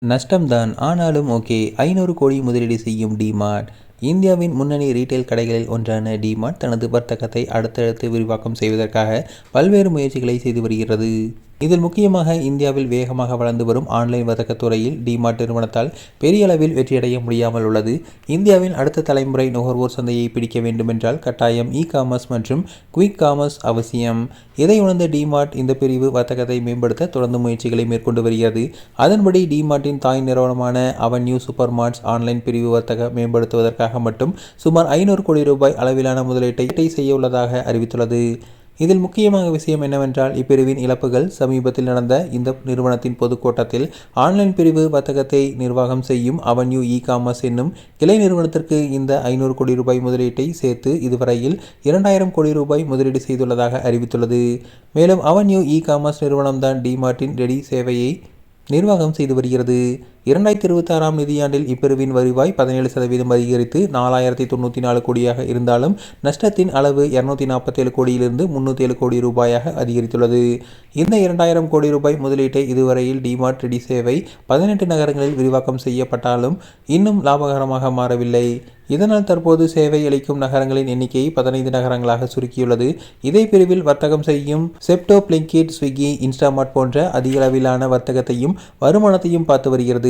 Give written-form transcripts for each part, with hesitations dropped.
நஷ்டம்தான். ஆனாலும் ஓகே. 500 கோடி முதலீடு செய்யும் டி-மார்ட். இந்தியாவின் முன்னணி ரீட்டெயில் கடைகளில் ஒன்றான டி-மார்ட் தனது வர்த்தகத்தை அடுத்தடுத்து விரிவாக்கம் செய்வதற்காக பல்வேறு முயற்சிகளை செய்து வருகிறது. இதில் முக்கியமாக இந்தியாவில் வேகமாக வளர்ந்து வரும் ஆன்லைன் வர்த்தக துறையில் டி-மார்ட் நிறுவனத்தால் பெரிய அளவில் வெற்றியடைய முடியாமல் உள்ளது. இந்தியாவின் அடுத்த தலைமுறை நுகர்வோர் சந்தையை பிடிக்க வேண்டுமென்றால் கட்டாயம் இ-காமர்ஸ் மற்றும் குயிக் காமர்ஸ் அவசியம். இதை உணர்ந்த டி-மார்ட் இந்த பிரிவு வர்த்தகத்தை மேம்படுத்த தொடர்ந்து முயற்சிகளை மேற்கொண்டு வருகிறது. அதன்படி டி-மார்ட்டின் தாய் நிறுவனமான அவென்யூ சூப்பர் மார்ட்ஸ் ஆன்லைன் பிரிவு வர்த்தக மேம்படுத்துவதற்காக மட்டும் சுமார் 500 கோடி ரூபாய் அளவிலான முதலீட்டை செய்ய உள்ளதாக அறிவித்துள்ளது. இதில் முக்கியமாக விஷயம் என்னவென்றால் இப்பிரிவின் இழப்புகள். சமீபத்தில் நடந்த இந்த நிறுவனத்தின் பொதுக்கூட்டத்தில் ஆன்லைன் பிரிவு வர்த்தகத்தை நிர்வாகம் செய்யும் அவென்யூ இ-காமர்ஸ் என்னும் கிளை நிறுவனத்திற்கு இந்த 500 கோடி ரூபாய் முதலீட்டை சேர்த்து இதுவரையில் 2000 கோடி ரூபாய் முதலீடு செய்துள்ளதாக அறிவித்துள்ளது. மேலும் அவென்யூ இ-காமர்ஸ் நிறுவனம்தான் டி-மார்ட்டின் ரெடி சேவையை நிர்வாகம் செய்து வருகிறது. 2026ஆம் நிதியாண்டில் இப்பிரிவின் வருவாய் 17% அதிகரித்து 4094 கோடியாக இருந்தாலும் நஷ்டத்தின் அளவு 247 கோடியிலிருந்து 307 கோடி ரூபாயாக அதிகரித்துள்ளது. இந்த 2000 கோடி ரூபாய் முதலீட்டை இதுவரையில் டி-மார்ட் ரெடி சேவை 18 நகரங்களில் விரிவாக்கம் செய்யப்பட்டாலும் இன்னும் லாபகரமாக மாறவில்லை. இதனால் தற்போது சேவை அளிக்கும் நகரங்களின் எண்ணிக்கையை 15 நகரங்களாக சுருக்கியுள்ளது. இதே பிரிவில் வர்த்தகம் செய்யும் செப்டோ, பிளிங்கிட், ஸ்விக்கி, இன்ஸ்டாமார்ட் போன்ற அதிக அளவிலான வர்த்தகத்தையும் வருமானத்தையும் பார்த்து வருகிறது.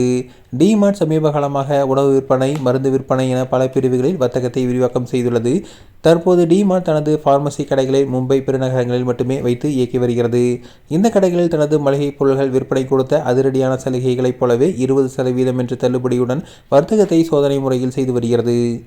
டி-மார்ட் சமீப காலமாக உணவு விற்பனை, மருந்து விற்பனை என பல பிரிவுகளில் வர்த்தகத்தை விரிவாக்கம் செய்துள்ளது. தற்போது டி-மார்ட் தனது பார்மசி கடைகளை மும்பை பெருநகரங்களில் மட்டுமே வைத்து இயக்கி வருகிறது. இந்த கடைகளில் தனது மளிகை பொருட்கள் விற்பனை கொடுத்த அதிரடியான சலுகைகளைப் போலவே 20% என்ற தள்ளுபடியுடன் வர்த்தகத்தை சோதனை முறையில் செய்து வருகிறது.